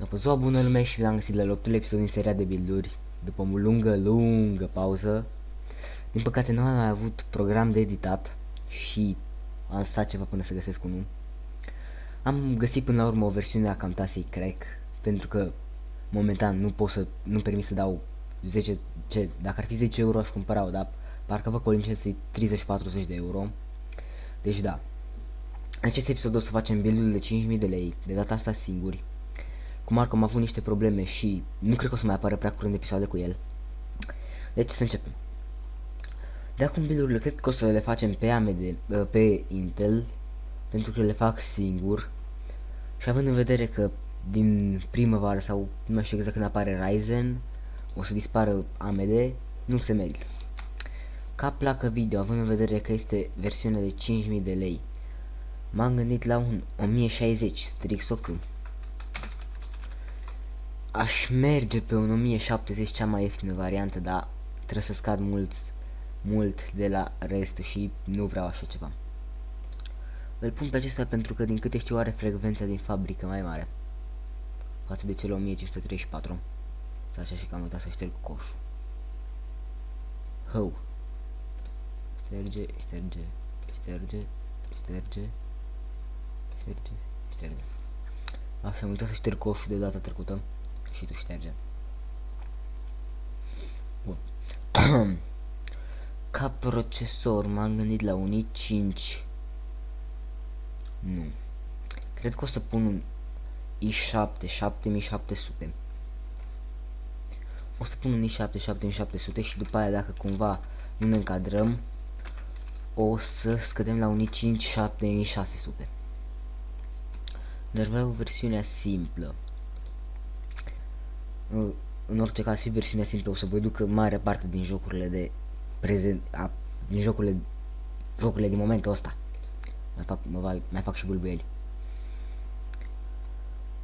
După ziua bună lume și l-am găsit la luptul episod din seria de build-uri. După o lungă pauză. Din păcate nu am mai avut program de editat și am stat ceva până să găsesc unul. Am găsit până la urmă o versiune a Camtasiei Crack, pentru că momentan nu-mi permit să dau 10, dacă ar fi 10 euro aș cumpăra-o, dar parcă văd că o licență 30-40 de euro. Deci da. În acest episod o să facem build-ul de 5000 de lei, de data asta singuri. Cu Marco am avut niște probleme și nu cred că o să mai apară prea curând episoade cu el. Deci să începem. De acum build-urile cred că o să le facem pe AMD, pe Intel, pentru că le fac singur. Și având în vedere că din primăvară sau nu mai știu exact când apare Ryzen, o să dispară AMD, nu se merită. Ca placă video, având în vedere că este versiunea de 5000 de lei, m-am gândit la un 1060 Strix OC. Aș merge pe un 1070, cea mai ieftină variantă, dar trebuie să scad mult de la restul și nu vreau așa ceva. Îl pun pe acesta pentru că din câte știu are frecvența din fabrică mai mare față de cele 1534. Sau așa, și că am uitat să șterg coșul. Hău. Șterge. Așa, am uitat să șterg coșul de data trecută. Și tu șterge. Bun. Ca procesor m-am gândit la un i5. Nu. Cred că o să pun un i7 7700. O să pun un i7 7700 și după aia, dacă cumva nu ne încadrăm, o să scădem la un i5 7600. Dar vreau versiunea simplă. În orice caz, și versiunea simplă o să vă ducă mare parte din jocurile de prezent, din jocurile din momentul ăsta. Mai fac și bâlbâieli.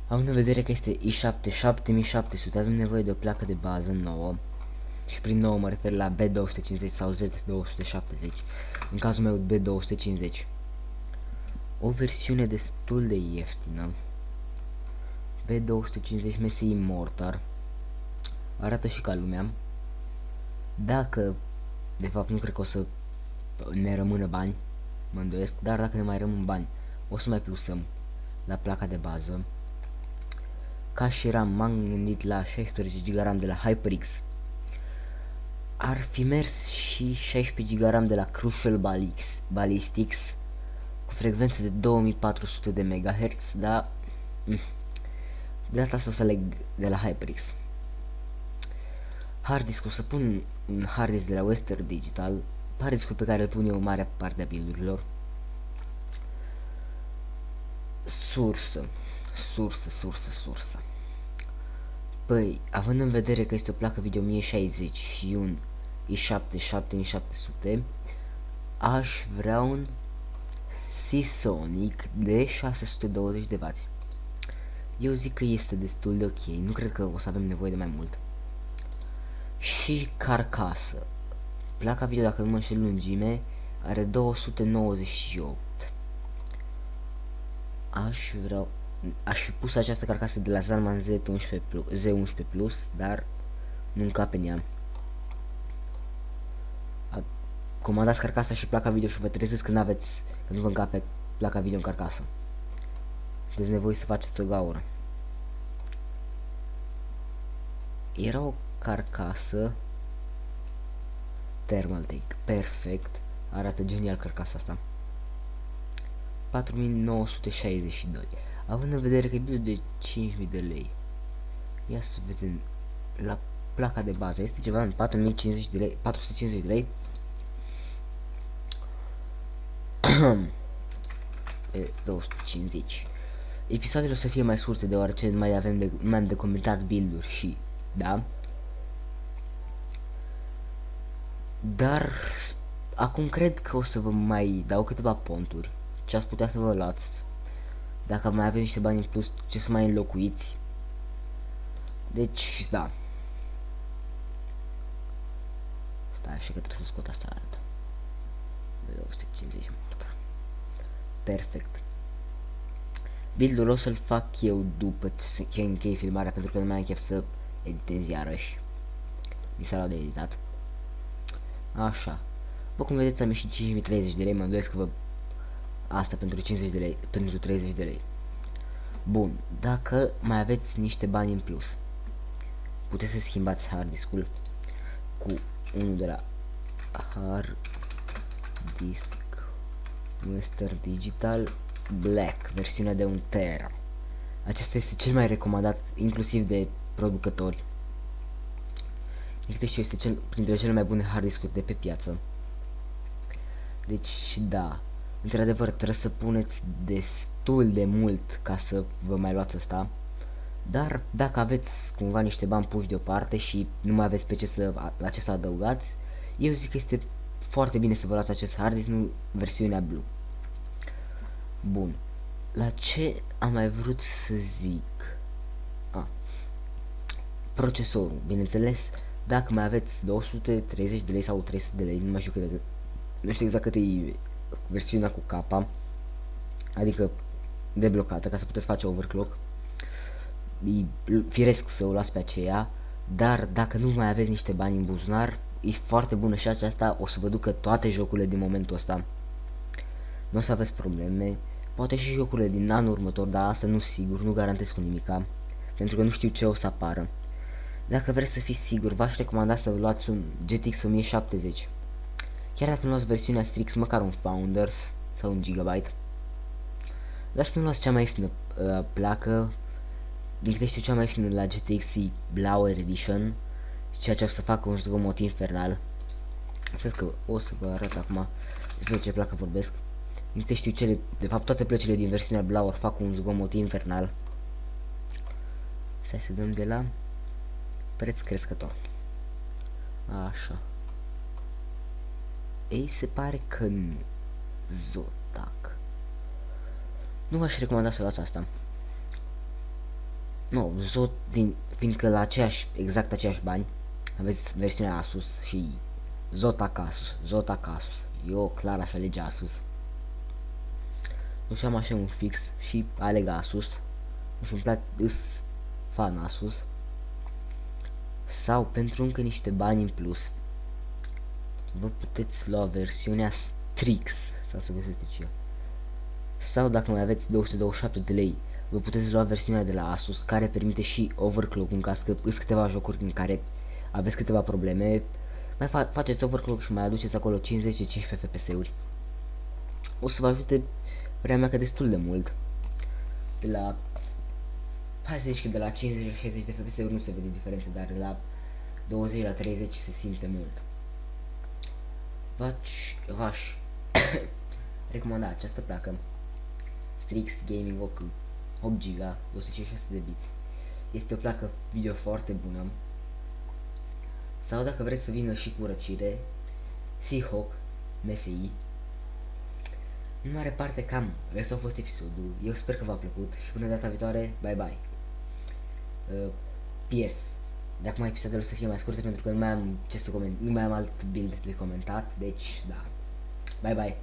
Având în vedere că este i7 7700, avem nevoie de o placă de bază nouă. Și prin nouă mă refer la B250 sau Z270. În cazul meu B250. O versiune destul de ieftină. B250 MSI Mortar. Arată și ca lumea. Dacă, de fapt nu cred că o să ne rămână bani, mă îndoiesc, dar dacă ne mai rămân bani, o să mai plusăm la placa de bază. Ca și RAM m-am gândit la 16 GB RAM de la HyperX. Ar fi mers și 16 GB RAM de la Crucial Ballistics cu frecvență de 2400 de MHz, dar de data asta o să leg de la HyperX. Hard disk, o să pun un hard disk de la Western Digital, hard disk pe care îl pun eu marea parte a build-urilor. Sursă. Păi, având în vedere că este o placă video 1060 și un i7 7700, aș vrea un Seasonic de 620 de W. Eu zic că este destul de ok, nu cred că o să avem nevoie de mai mult. Și carcasă. Placa video, dacă nu mă înșel lungime, are 298. Aș fi pus această carcasă de la Zalman Z11 Plus, dar nu încape în ea. Comandați carcasa și placa video și vă treziți când nu vă încape placa video în carcasă. Deci nevoie să faceți o gaură. Era o carcasă Thermaltake, perfect, arată genial carcasa asta. 4962. Având în vedere că e build de 5000 de lei. Ia să vedem la placa de bază. Este ceva în 4050 de lei, 450 de lei. E 250. Episoadele o să fie mai scurte deoarece nu mai am de comentat build-uri și da. Dar acum cred că o să vă mai dau câteva ponturi ce ați putea să vă luați. Dacă mai aveți niște bani în plus, ce să mai înlocuiți. Deci, da. Stai așa că trebuie să scot asta altă. 250 mortar. Perfect. Build-ul o să-l fac eu după ce închei filmarea, pentru că nu mai am chef să editez iarăși. Mi s-a luat de editat. Așa. Bă, cum vedeți, am ieșit 5030 de lei, mă îndoiesc că vă... Asta pentru 50 de lei, pentru 30 de lei. Bun, dacă mai aveți niște bani în plus, puteți să schimbați hard disk-ul cu unul de la hard disk Western Digital Black, versiunea de 1 tera. Acesta este cel mai recomandat, inclusiv de producători. Este printre cele mai bune hard disk-uri de pe piață. Deci, da, într-adevăr, trebuie să puneți destul de mult ca să vă mai luați ăsta. Dar dacă aveți cumva niște bani puși deoparte și nu mai aveți pe la ce să adăugați, eu zic că este foarte bine să vă luați acest hard disk, nu versiunea Blue. Bun. La ce am mai vrut să zic? Procesorul, bineînțeles, dacă mai aveți 230 de lei sau 300 de lei, nu mai știu cât de... Nu știu exact cât e versiunea cu capa, adică deblocată, ca să puteți face overclock. E firesc să o luați pe aceea, dar dacă nu mai aveți niște bani în buzunar, e foarte bună și aceasta, o să vă ducă toate jocurile din momentul ăsta. Nu o să aveți probleme, poate și jocurile din anul următor, dar asta nu sigur, nu garantez cu nimica, pentru că nu știu ce o să apară. Dacă vreți să fiți sigur, v-aș recomanda să vă luați un GTX 1070. Chiar dacă nu luați versiunea Strix, măcar un Founders sau un Gigabyte. Dar să nu luați cea mai ieftină placă. Din câte știu, cea mai ieftină la GTX e Blower Edition, ceea ce o să facă un zgomot infernal. Cred că o să vă arăt acum despre ce placă vorbesc. Din câte știu, de fapt toate plăcile din versiunea Blower fac un zgomot infernal. Să dăm de la preț crescător. Așa. Ei, se pare că nu. Zotac. Nu v-aș recomanda să luați asta. Nu, fiindcă la exact aceiași bani aveți versiunea Asus și Zotac Asus. Eu clar aș alege Asus. Nu știu, am așa un fix și aleg Asus. Nu știu, îmi place, fan Asus. Sau pentru încă niște bani în plus, vă puteți lua versiunea Strix, sau să găsiți pe ce. Sau dacă mai aveți 227 de lei, vă puteți lua versiunea de la Asus, care permite și overclock în caz că sunt câteva jocuri în care aveți câteva probleme. Mai faceți overclock și mai aduceți acolo 50-15 FPS-uri. O să vă ajute, părerea mea, că destul de mult. De la... Hai să zic că de la 50-60 de FPS-uri nu se vede diferență, dar de la 20 la 30 se simte mult. V-aș recomanda această placă Strix Gaming 8 GB, 256 de bits. Este o placă video foarte bună. Sau dacă vreți să vină și cu răcire, Seahawk MSI. În mare parte cam ăsta a fost episodul. Eu sper că v-a plăcut și până data viitoare, bye bye. PS, de acum episoadele o să fie mai scurte pentru că nu mai am ce să coment, nu mai am alt build de comentat, deci da. Bye bye.